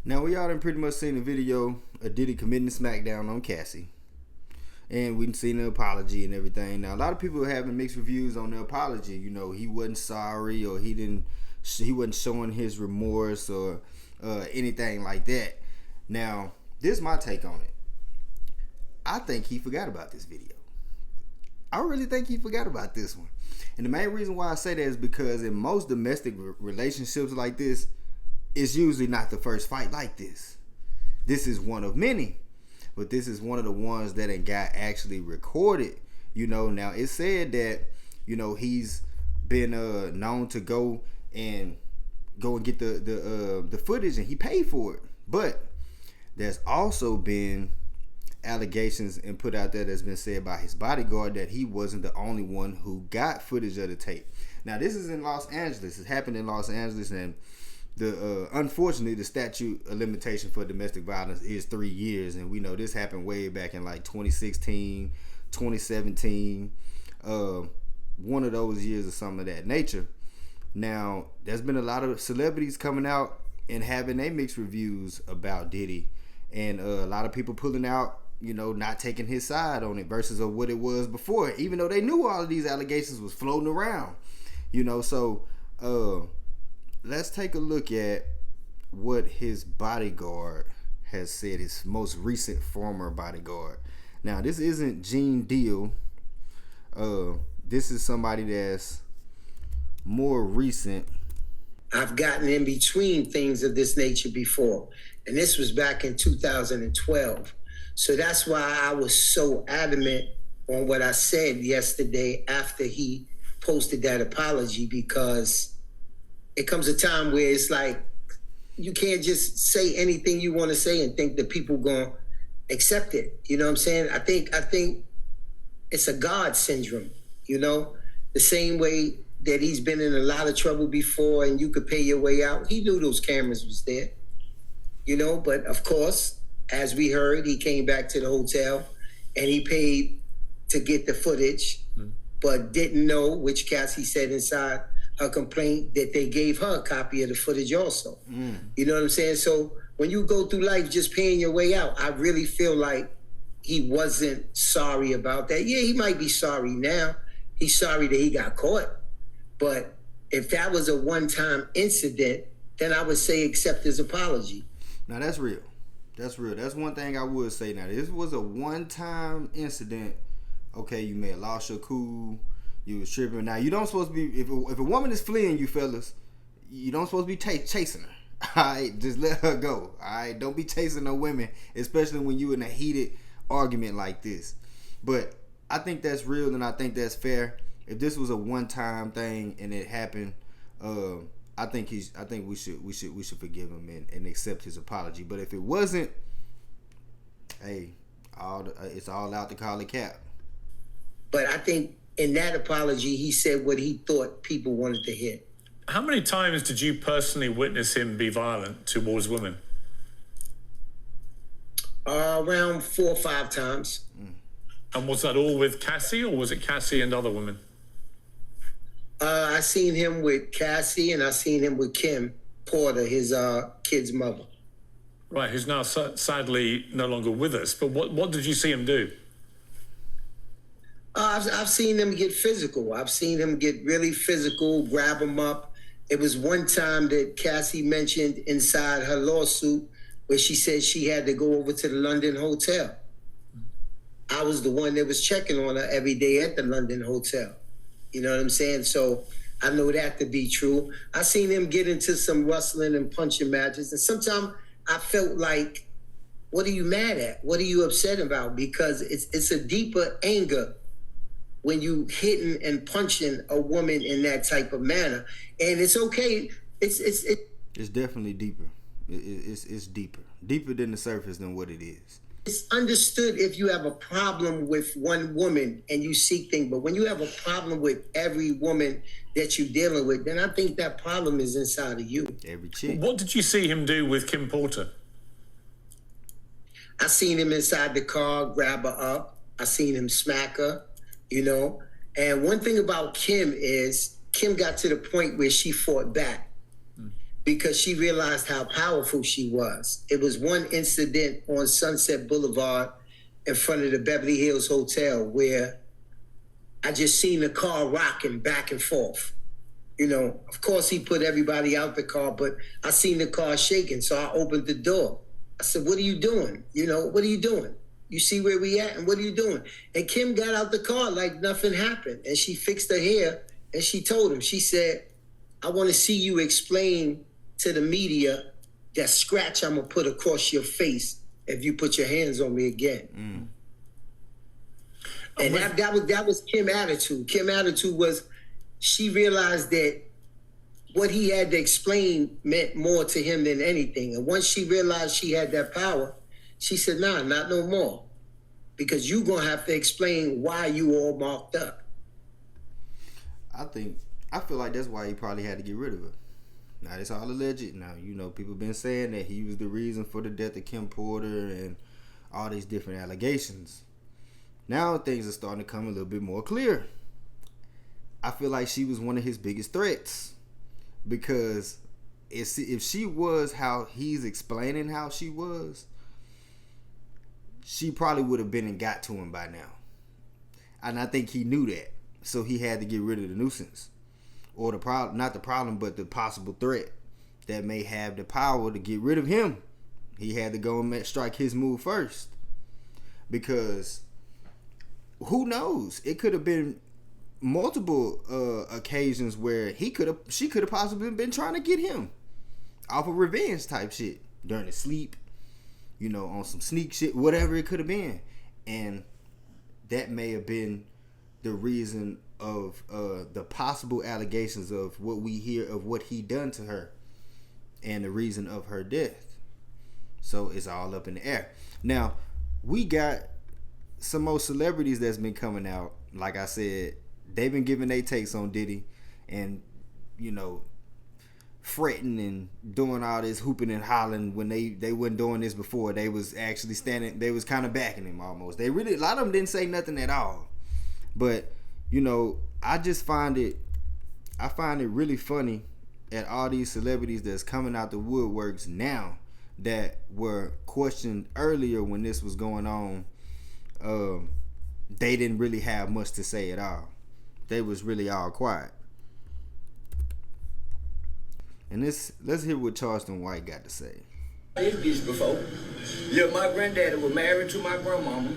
Now, we all done pretty much seen the video of Diddy committing smackdown on Cassie. And we've seen the apology and everything. Now, a lot of people are having mixed reviews on the apology. You know, he wasn't sorry, or he wasn't showing his remorse or anything like that. Now, this is my take on it. I think he forgot about this video. I really think he forgot about this one. And the main reason why I say that is because in most domestic relationships like this, it's usually not the first fight like this. This is one of many. But this is one of the ones that got actually recorded. You know, now it said that, you know, he's been known to go and get the footage, and he paid for it. But there's also been allegations and put out there that's been said by his bodyguard that he wasn't the only one who got footage of the tape. Now, this is in Los Angeles. It happened in Los Angeles, and unfortunately, the statute of limitation for domestic violence is 3 years, and we know this happened way back in like 2016, 2017, one of those years or something of that nature. Now, there's been a lot of celebrities coming out and having their mixed reviews about Diddy, and a lot of people pulling out, you know, not taking his side on it versus of what it was before, even though they knew all of these allegations was floating around, you know. So let's take a look at what his bodyguard has said, his most recent former bodyguard. Now, this isn't Gene Deal. This is somebody that's more recent. I've gotten in between things of this nature before, and this was back in 2012. So that's why I was so adamant on what I said yesterday after he posted that apology, because it comes a time where it's like you can't just say anything you want to say and think that people gonna accept it. You know what I'm saying? I think it's a God syndrome, you know? The same way that he's been in a lot of trouble before and you could pay your way out. He knew those cameras was there, you know? But of course, as we heard, he came back to the hotel and he paid to get the footage, but didn't know, which Cassie said inside her complaint, that they gave her a copy of the footage also. You know what I'm saying? So when you go through life just paying your way out, I really feel like he wasn't sorry about that. Yeah, he might be sorry now. He's sorry that he got caught. But if that was a one-time incident, then I would say accept his apology. Now, that's real. That's real. That's one thing I would say. Now, this was a one-time incident. Okay, you may have lost your cool. You was tripping. Now, you don't supposed to be, if a woman is fleeing you, fellas, you don't supposed to be chasing her. All right, just let her go. All right, don't be chasing no women, especially when you in a heated argument like this. But I think that's real, and I think that's fair. If this was a one-time thing and it happened, I think we should forgive him and accept his apology. But if it wasn't, hey, it's all out to call it cap. But I think in that apology, he said what he thought people wanted to hear. How many times did you personally witness him be violent towards women? Around 4 or 5 times. And was that all with Cassie, or was it Cassie and other women? I seen him with Cassie, and I seen him with Kim Porter, his kid's mother. Right, who's now sadly no longer with us. But what did you see him do? I've seen him get physical. I've seen him get really physical, grab him up. It was one time that Cassie mentioned inside her lawsuit where she said she had to go over to the London hotel. I was the one that was checking on her every day at the London hotel. You know what I'm saying? So I know that to be true. I seen him get into some wrestling and punching matches. And sometimes I felt like, what are you mad at? What are you upset about? Because it's a deeper anger when you hitting and punching a woman in that type of manner. And it's okay. It's definitely deeper. It's deeper than the surface than what it is. It's understood if you have a problem with one woman and you seek things, but when you have a problem with every woman that you're dealing with, then I think that problem is inside of you. Every chick. What did you see him do with Kim Porter? I seen him inside the car, grab her up. I seen him smack her, you know. And one thing about Kim is Kim got to the point where she fought back. because she realized how powerful she was. It was one incident on Sunset Boulevard in front of the Beverly Hills Hotel where I just seen the car rocking back and forth. You know, of course he put everybody out the car, but I seen the car shaking, so I opened the door. I said, "What are you doing? You know, what are you doing? You see where we at, and what are you doing?" And Kim got out the car like nothing happened, and she fixed her hair, and she told him, she said, "I want to see you explain to the media that scratch I'm gonna put across your face if you put your hands on me again." And that was Kim's attitude. Kim's attitude was, she realized that what he had to explain meant more to him than anything. And once she realized she had that power, she said, "Nah, not no more. Because you're going to have to explain why you all marked up." I feel like that's why he probably had to get rid of her. Now, it's all alleged. Now, you know, people been saying that he was the reason for the death of Kim Porter and all these different allegations. Now, things are starting to come a little bit more clear. I feel like she was one of his biggest threats. Because if she was how he's explaining how she was, she probably would have been and got to him by now. And I think he knew that. So he had to get rid of the nuisance. Or the problem, not the problem, but the possible threat that may have the power to get rid of him. He had to go and strike his move first. Because who knows? It could have been multiple occasions where she could have possibly been trying to get him off of revenge type shit during his sleep, you know, on some sneak shit, whatever it could have been. And that may have been the reason of the possible allegations of what we hear of what he done to her and the reason of her death. So it's all up in the air. Now, we got some more celebrities that's been coming out. Like I said, they've been giving their takes on Diddy and, you know, fretting and doing all this hooping and hollering when they wasn't doing this before. They was actually standing, they was kind of backing him almost. A lot of them didn't say nothing at all. But, you know, I find it really funny at all these celebrities that's coming out the woodworks now that were questioned earlier when this was going on. They didn't really have much to say at all. They was really all quiet. And let's hear what Charleston White got to say. This bitch before. Yeah, my granddaddy was married to my grandmama,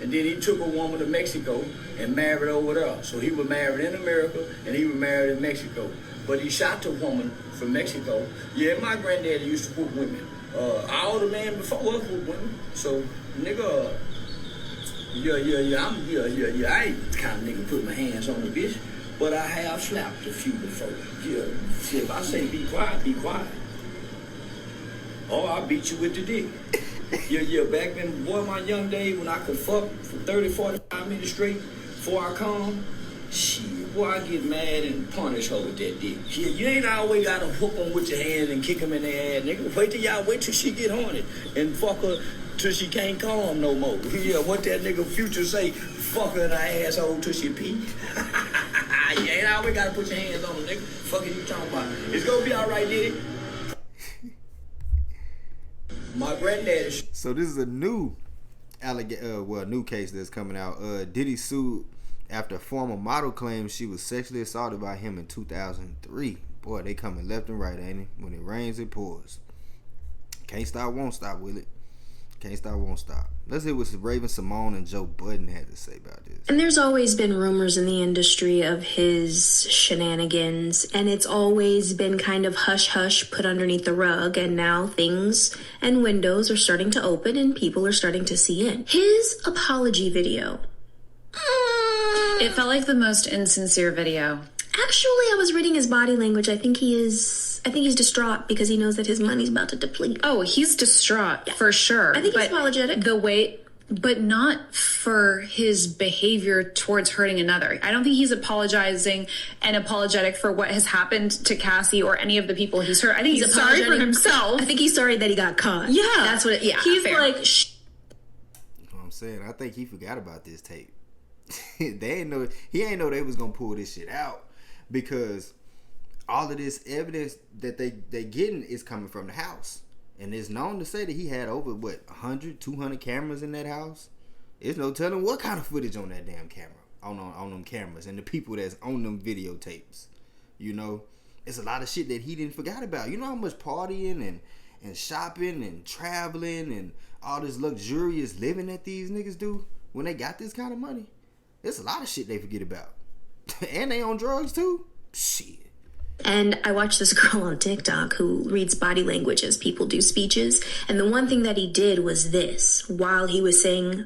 and then he took a woman to Mexico and married over there. So he was married in America and he was married in Mexico. But he shot the woman from Mexico. Yeah, my granddaddy used to whoop women. All the man before us whoop women. So, nigga, I ain't the kind of nigga put my hands on the bitch, but I have slapped a few before. Yeah, if I say be quiet, be quiet. Or I'll beat you with the dick. Yeah, back then, boy, my young days when I could fuck for 30, 45 minutes straight before I come, shit, boy, I get mad and punish her with that dick. Yeah, you ain't always gotta hook them with your hands and kick them in their ass, nigga. Wait till she get horny and fuck her till she can't come no more. Yeah, what that nigga Future say, fuck her in her asshole till she pee. You ain't always gotta put your hands on her, nigga. Fuck it you talking about? It's gonna be alright, Diddy. My granddaddy. So this is a new new case that's coming out. Diddy sued after a former model claims she was sexually assaulted by him in 2003. Boy, they coming left and right, ain't it? When it rains, it pours. Can't stop, won't stop, will it? Can't stop, won't stop. Let's hear what Raven Simone and Joe Budden had to say about this. And there's always been rumors in the industry of his shenanigans, and it's always been kind of hush-hush put underneath the rug, and now things and windows are starting to open and people are starting to see in. His apology video. It felt like the most insincere video. Actually, I was reading his body language. I think he's distraught because he knows that his money's about to deplete. Oh, he's distraught, for sure. I think he's apologetic. But not for his behavior towards hurting another. I don't think he's apologizing and apologetic for what has happened to Cassie or any of the people he's hurt. I think he's sorry for himself. I think he's sorry that he got caught. Yeah. That's what he's fair. Like, shh. You know what I'm saying? I think he forgot about this tape. He ain't know they was gonna pull this shit out. Because all of this evidence that they getting is coming from the house. And it's known to say that he had over, 100, 200 cameras in that house. There's no telling what kind of footage on that damn camera, on them cameras, and the people that's on them videotapes. You know, it's a lot of shit that he didn't forget about. You know how much partying and shopping and traveling and all this luxurious living that these niggas do when they got this kind of money? There's a lot of shit they forget about. And they on drugs too? Shit. And I watched this girl on TikTok who reads body language as people do speeches. And the one thing that he did was this. While he was saying,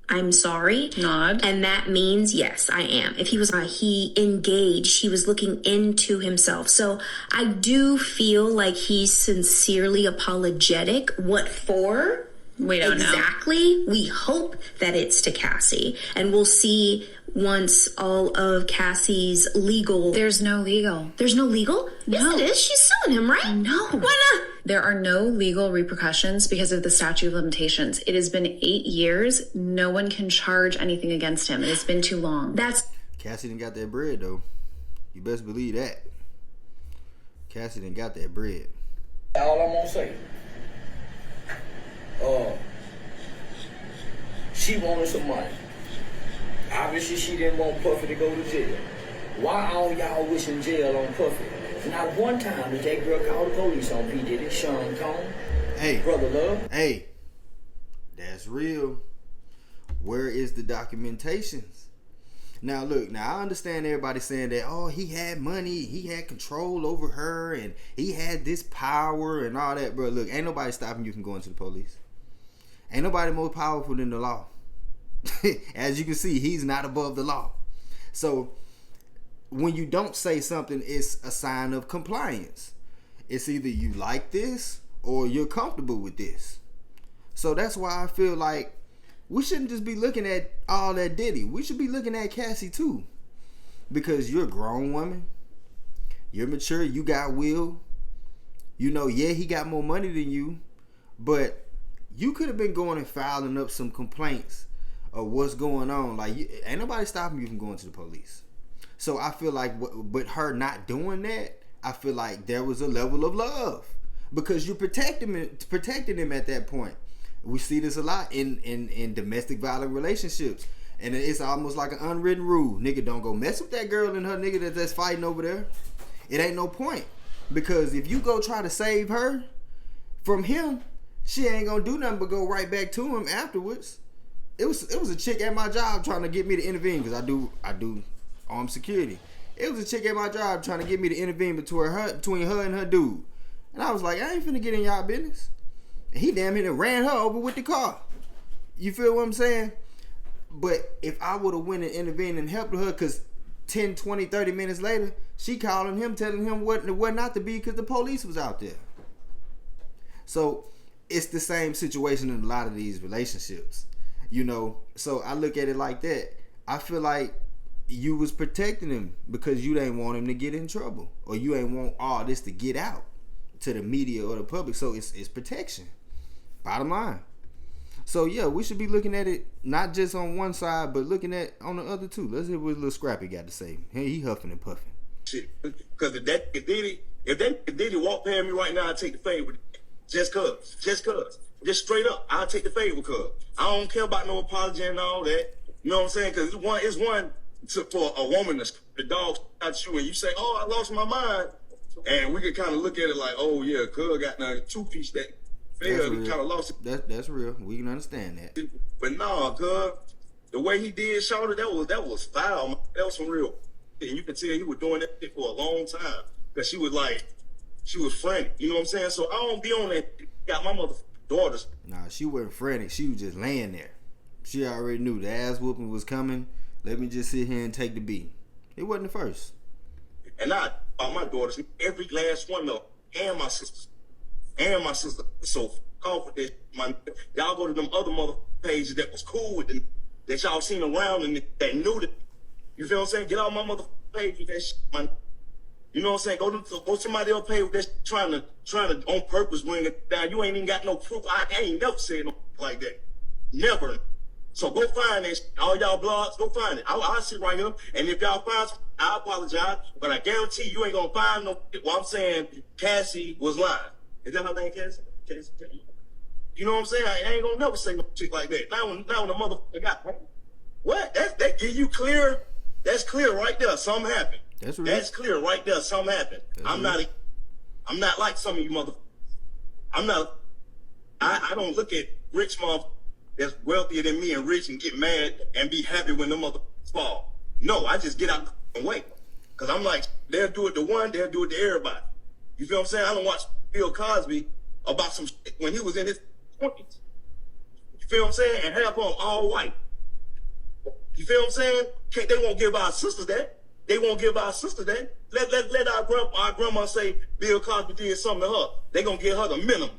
I'm sorry. Nod. And that means, yes, I am. If he was, he engaged, he was looking into himself. So I do feel like he's sincerely apologetic. What for? We don't know. Exactly. We hope that it's to Cassie. And we'll see once all of Cassie's legal... There's no legal. There's no legal? No. Yes, it is. She's suing him, right? No. Why not? There are no legal repercussions because of the statute of limitations. It has been 8 years. No one can charge anything against him. It has been too long. Cassie done got that bread, though. You best believe that. Cassie done got that bread. All I'm gonna say. She wanted some money. Obviously, she didn't want Puffy to go to jail. Why all y'all wishing jail on Puffy? Not one time did that girl call the police on P. Diddy, Sean Combs. Hey. Brother Love. Hey. That's real. Where is the documentations? Now, look. I understand everybody saying that, oh, he had money. He had control over her. And he had this power and all that. Bro, look. Ain't nobody stopping you from going to the police. Ain't nobody more powerful than the law. As you can see, he's not above the law. So when you don't say something, it's a sign of compliance. It's either you like this or you're comfortable with this. So that's why I feel like we shouldn't just be looking at all that Diddy. We should be looking at Cassie too. Because you're a grown woman. You're mature. You got will. You know, yeah, he got more money than you. But you could have been going and filing up some complaints of what's going on. Like, ain't nobody stopping you from going to the police. So I feel like with her not doing that, I feel like there was a level of love because you're protecting him at that point. We see this a lot in domestic violent relationships, and it's almost like an unwritten rule. Nigga, don't go mess with that girl and her nigga that's fighting over there. It ain't no point, because if you go try to save her from him, she ain't gonna do nothing but go right back to him afterwards. It was a chick at my job trying to get me to intervene because I do armed security. It was a chick at my job trying to get me to intervene between her and her dude. And I was like, I ain't finna get in y'all business. And he damn near ran her over with the car. You feel what I'm saying? But if I would have went and intervened and helped her, because 10, 20, 30 minutes later, she calling him, telling him what not to be because the police was out there. So it's the same situation in a lot of these relationships. You know, so I look at it like that. I feel like you was protecting him because you didn't want him to get in trouble, or you ain't want all this to get out to the media or the public. So it's protection, bottom line. So yeah, we should be looking at it not just on one side, but looking at on the other too. Let's hear what Lil Scrappy got to say. Hey, he huffing and puffing. Shit, because if Diddy walk past me right now, I take the favor. Just cause, just straight up, I'll take the favor. Cause I don't care about no apology and all that. You know what I'm saying? Because it's one for a woman to the dog at you and you say, "Oh, I lost my mind," and we could kind of look at it like, "Oh yeah, cuz got now 2 piece that failed, kind of lost it." That's real. We can understand that. But nah, cuz the way he did Shawty, that was foul. That was some real. And you can tell he was doing that shit for a long time because she was frantic. You know what I'm saying? So I don't be on that. Got my mother daughters. Nah, she wasn't frantic. She was just laying there. She already knew the ass whooping was coming. Let me just sit here and take the beat. It wasn't the first. And my daughters, every last one of them, and my sisters. So off with that. Y'all go to them other mother pages that was cool with them, that y'all seen around and that knew that. You feel what I'm saying? Get out my mother page with that shit, man. You know what I'm saying? Go somebody else page with that trying to on purpose bring it down. You ain't even got no proof. I ain't never said no like that. Never. So go find that. All y'all blogs, go find it. I'll sit right here. And if y'all find I apologize, but I guarantee you ain't gonna find no. Well, I'm saying Cassie was lying. Is that her name, Cassie? Cassie? You know what I'm saying? I ain't gonna never say no shit like that. Now when the motherfucker got what? That give you clear. That's clear right there. Something happened. That's real. That's clear right there. Something happened. I'm not like some of you motherfuckers. I don't look at rich motherfuckers that's wealthier than me and rich and get mad and be happy when the motherfuckers fall. No, I just get out and wait. Cause I'm like, they'll do it to one, they'll do it to everybody. You feel what I'm saying? I don't watch Bill Cosby about some shit when he was in his 20s. You feel what I'm saying? And half of them all white. You feel what I'm saying? They won't give our sisters that. They won't give our sister that. Let our grandma say Bill Cosby did something to her. They gonna give her the minimum.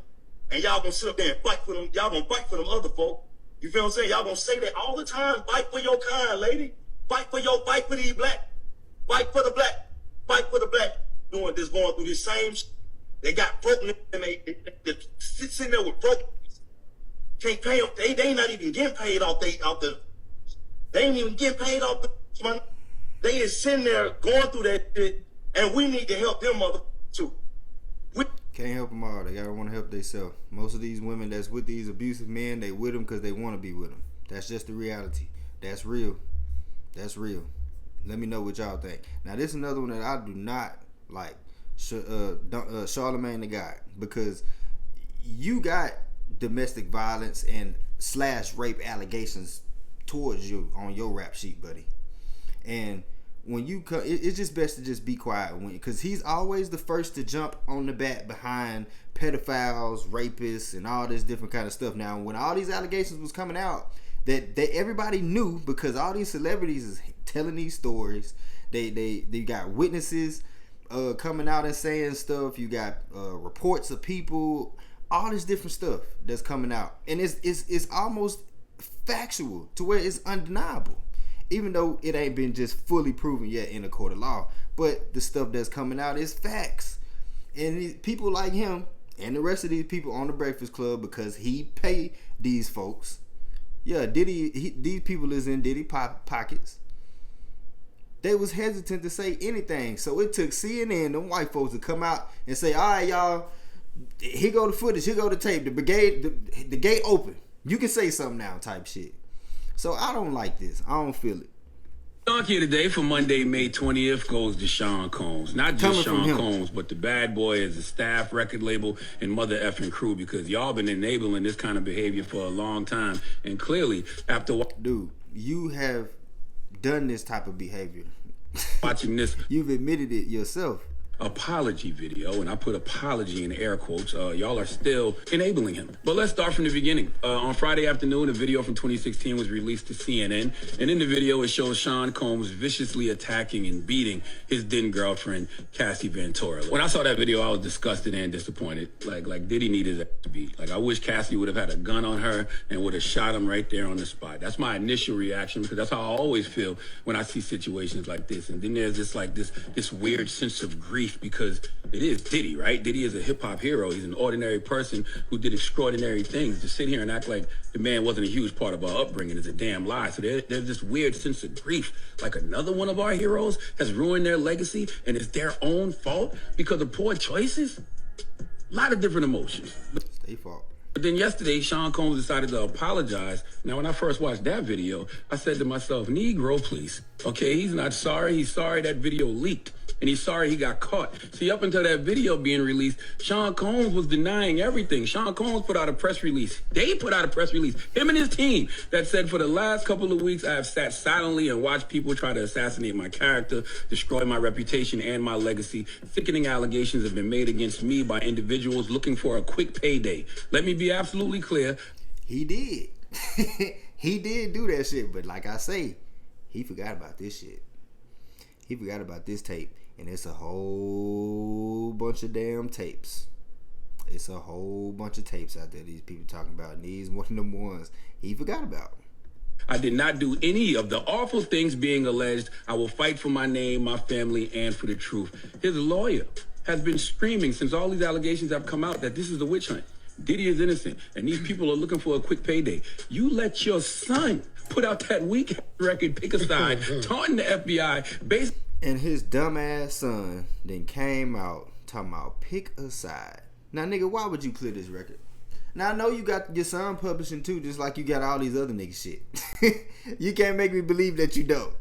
And y'all gonna sit up there and fight for them. Y'all gonna fight for them other folk. You feel what I'm saying? Y'all gonna say that all the time. Fight for your kind, lady. Fight for these black. Fight for the black. Fight for the black. Going through this same shit. They got broken and they sitting there with broken. Can't pay them. They ain't not even getting paid off the. They ain't even getting paid off the money. They is sitting there going through that shit, and we need to help them mother too. Can't help them all. They gotta want to help themselves. Most of these women that's with these abusive men, they with them because they want to be with them. That's just the reality. That's real. That's real. Let me know what y'all think. Now, this is another one that I do not like. Charlamagne the God, because you got domestic violence and / rape allegations towards you on your rap sheet, buddy. And when you come, it's just best to just be quiet, because he's always the first to jump on the bat behind pedophiles, rapists, and all this different kind of stuff. Now, when all these allegations was coming out, that everybody knew, because all these celebrities is telling these stories. They got witnesses coming out and saying stuff. You got reports of people, all this different stuff that's coming out, and it's almost factual to where it's undeniable, even though it ain't been just fully proven yet in a court of law. But the stuff that's coming out is facts, and people like him and the rest of these people on the Breakfast Club, because he pay these folks. Yeah, these people is in Diddy pockets. They was hesitant to say anything, so it took CNN, them white folks, to come out and say, "All right, y'all, here go the footage, here go the tape, the gate open. You can say something now," type shit. So I don't like this. I don't feel it. Donkey today for Monday, May 20th goes to Sean Combs. Not just Sean Combs, but the bad boy as a staff, record label, and mother effing crew, because y'all been enabling this kind of behavior for a long time. And clearly, after dude, you have done this type of behavior. Watching this, you've admitted it yourself. Apology video, and I put apology in air quotes, y'all are still enabling him. But let's start from the beginning. On Friday afternoon, a video from 2016 was released to CNN, and in the video it shows Sean Combs viciously attacking and beating his then girlfriend, Cassie Ventura. When I saw that video, I was disgusted and disappointed. Like Diddy needed that to be. Like, I wish Cassie would have had a gun on her and would have shot him right there on the spot. That's my initial reaction, because that's how I always feel when I see situations like this. And then there's this weird sense of grief, because it is Diddy, right? Diddy is a hip-hop hero. He's an ordinary person who did extraordinary things. To sit here and act like the man wasn't a huge part of our upbringing is a damn lie. So there's this weird sense of grief, like another one of our heroes has ruined their legacy, and it's their own fault because of poor choices. A lot of different emotions. It's their fault. But then yesterday, Sean Combs decided to apologize. Now, when I first watched that video, I said to myself, Negro, please. Okay, he's not sorry. He's sorry that video leaked. And he's sorry he got caught. See, up until that video being released, Sean Combs was denying everything. Sean Combs put out a press release. They put out a press release, him and his team, that said, for the last couple of weeks, I have sat silently and watched people try to assassinate my character, destroy my reputation and my legacy. Sickening allegations have been made against me by individuals looking for a quick payday. Let me be absolutely clear. He did. He did do that shit, but like I say, he forgot about this shit. He forgot about this tape. And it's a whole bunch of damn tapes. It's a whole bunch of tapes out there these people talking about. And these one of them ones he forgot about. I did not do any of the awful things being alleged. I will fight for my name, my family, and for the truth. His lawyer has been screaming since all these allegations have come out that this is a witch hunt. Diddy is innocent, and these people are looking for a quick payday. You let your son put out that weak record, pick a side, taunting the FBI based. And his dumbass son then came out talking about pick a side. Now, nigga, why would you clear this record? Now, I know you got your son publishing too, just like you got all these other nigga shit. You can't make me believe that you don't.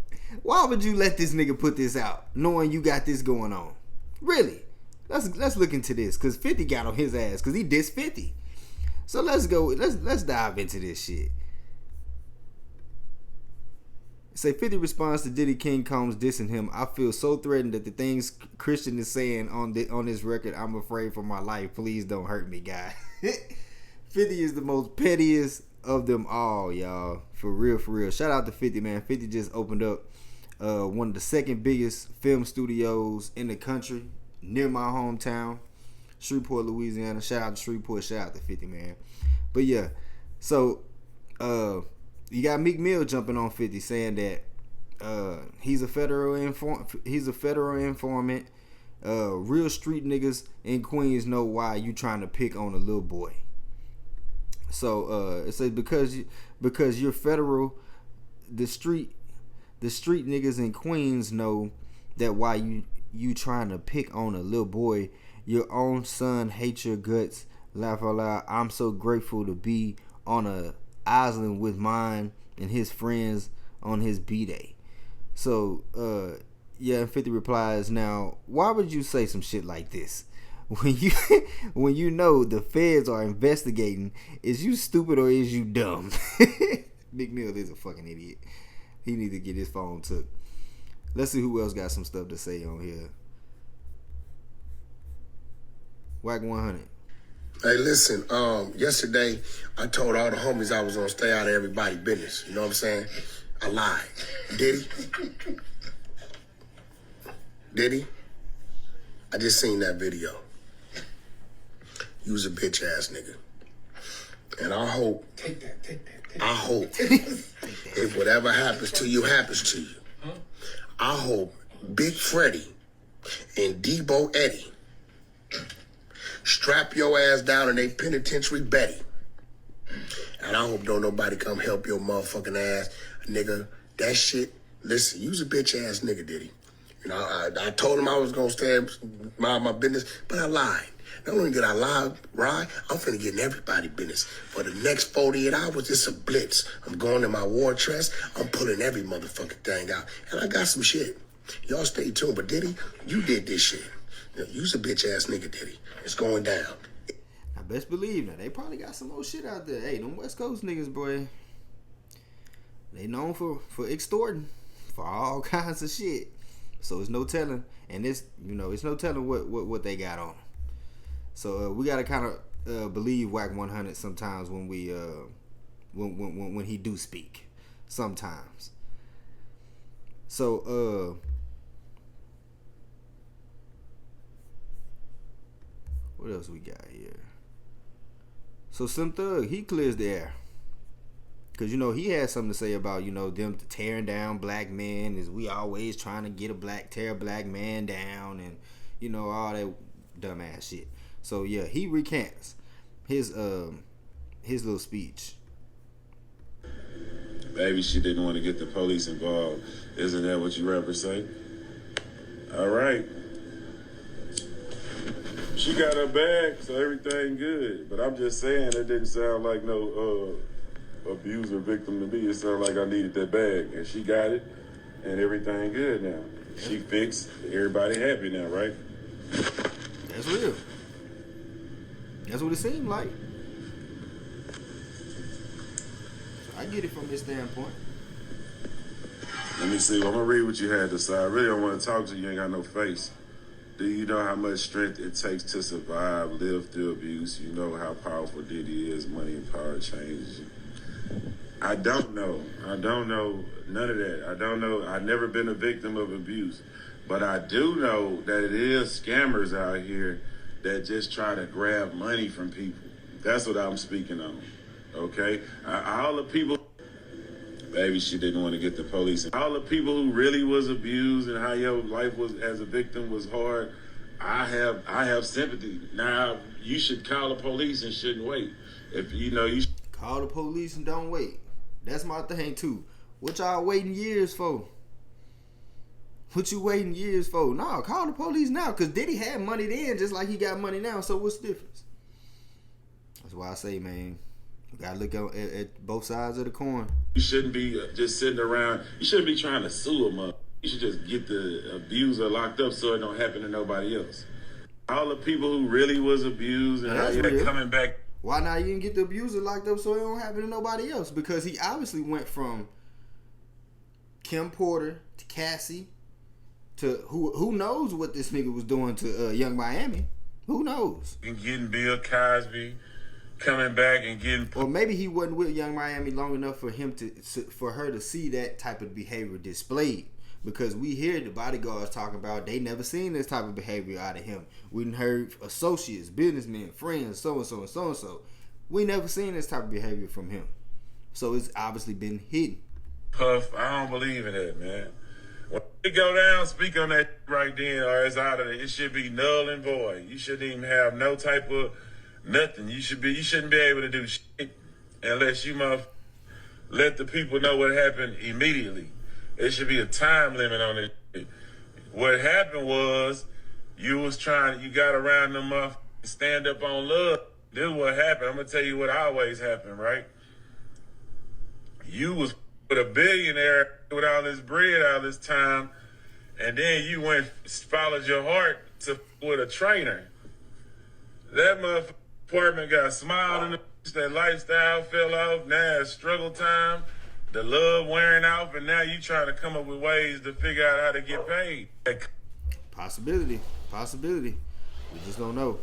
Why would you let this nigga put this out, knowing you got this going on? Really? Let's look into this, cause 50 got on his ass, cause he dissed 50. So let's go. Let's dive into this shit. Say 50 responds to Diddy King Combs dissing him. I feel so threatened that the things Christian is saying on this record, I'm afraid for my life. Please don't hurt me, guy. 50 is the most pettiest of them all, y'all. For real, for real. Shout out to 50, man. 50 just opened up one of the second biggest film studios in the country, near my hometown, Shreveport, Louisiana. Shout out to Shreveport. Shout out to 50, man. But yeah, so you got Meek Mill jumping on 50, saying that he's a federal informant. Real street niggas in Queens know why you trying to pick on a little boy. So it says because you're federal, the street niggas in Queens know that why you trying to pick on a little boy. Your own son hates your guts. Laugh out loud. I'm so grateful to be on a island with mine and his friends on his B-Day. So yeah, and 50 replies, now why would you say some shit like this when you know the feds are investigating? Is you stupid or is you dumb? Big Mill is a fucking idiot. He need to get his phone took. Let's see who else got some stuff to say on here. Whack 100. Hey, listen, yesterday I told all the homies I was gonna stay out of everybody's business. You know what I'm saying? I lied. Diddy? I just seen that video. You was a bitch ass nigga. And I hope, if whatever happens to you, happens to you. I hope Big Freddie and Debo Eddie strap your ass down in a penitentiary Betty. And I hope don't nobody come help your motherfucking ass, nigga. That shit, listen, you's a bitch ass nigga, Diddy. You know, I told him I was gonna stay mind my business, but I lied. Not only did I lie, I'm finna get in everybody's business. For the next 48 hours, it's a blitz. I'm going in my war chest. I'm pulling every motherfucking thing out. And I got some shit. Y'all stay tuned. But Diddy, you did this shit. You's a bitch ass nigga, Diddy. It's going down. I best believe that they probably got some old shit out there. Hey, them West Coast niggas, boy, they known for extorting for all kinds of shit. So it's no telling, and it's no telling what they got on. So we gotta kind of believe Whack 100 sometimes when we when he do speak, sometimes. So what else we got here? So Slim Thug, he clears the air. Cause he had something to say about them tearing down black men. Is we always trying to tear a black man down, and all that dumbass shit. So yeah, he recants his little speech. Maybe she didn't want to get the police involved. Isn't that what you rappers say? All right. She got her bag, so everything good. But I'm just saying, it didn't sound like no abuser victim to me. It sounded like I needed that bag, and she got it, and everything good now. She fixed. Everybody happy now, right? That's real. That's what it seemed like. So I get it from this standpoint. Let me see. I'm gonna read what you had to say. I really don't want to talk to you. You ain't got no face. Do you know how much strength it takes to survive, live through abuse? You know how powerful Diddy is. Money and power changes you. I don't know none of that. I don't know. I've never been a victim of abuse. But I do know that it is scammers out here that just try to grab money from people. That's what I'm speaking on. Okay? All the people, maybe she didn't want to get the police. All the people who really was abused and how your life was as a victim was hard, I have sympathy. Now, you should call the police and shouldn't wait. If you should call the police and don't wait. That's my thing too. What y'all waiting years for? What you waiting years for? No, call the police now. Because Diddy had money then just like he got money now. So what's the difference? That's why I say, man, you got to look at both sides of the coin. You shouldn't be just sitting around. You shouldn't be trying to sue him up. You should just get the abuser locked up so it don't happen to nobody else. All the people who really was abused and how they're coming back. Why not you didn't get the abuser locked up so it don't happen to nobody else? Because he obviously went from Kim Porter to Cassie to who knows what this nigga was doing to Young Miami. Who knows? And getting Bill Cosby, coming back and getting. Or maybe he wasn't with Young Miami long enough for her to see that type of behavior displayed. Because we hear the bodyguards talking about they never seen this type of behavior out of him. We done heard associates, businessmen, friends, so and so and so and so. We never seen this type of behavior from him. So it's obviously been hidden. Puff, I don't believe in that, man. When you go down, speak on that right then, or it's out of it. It should be null and void. You shouldn't even have no type of nothing. You shouldn't be able to do shit unless you let the people know what happened immediately. There should be a time limit on it. What happened was you got around them stand up on love. This is what happened. I'm gonna tell you what always happened, right? You was with a billionaire with all this bread all this time, and then you followed your heart with a trainer. That motherfucking apartment got smiled in the that lifestyle fell off. Now it's struggle time. The love wearing off, and now you trying to come up with ways to figure out how to get paid. Possibility. We just don't know.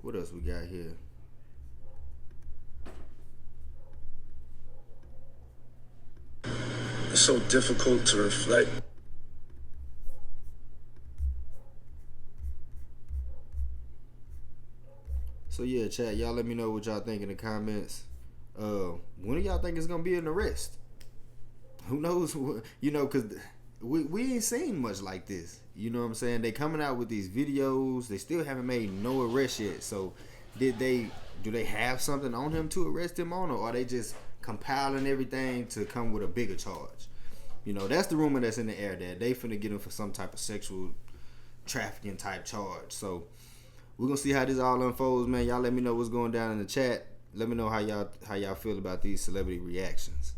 What else we got here? It's so difficult to reflect. So yeah, chat, y'all let me know what y'all think in the comments. When do y'all think it's gonna be an arrest? Who knows? You know, because we ain't seen much like this. You know what I'm saying? They coming out with these videos. They still haven't made no arrest yet. So do they have something on him to arrest him on, or are they just compiling everything to come with a bigger charge? You know, that's the rumor that's in the air, that they finna get him for some type of sexual trafficking type charge. So we're gonna see how this all unfolds, man. Y'all let me know what's going down in the chat. Let me know how y'all feel about these celebrity reactions.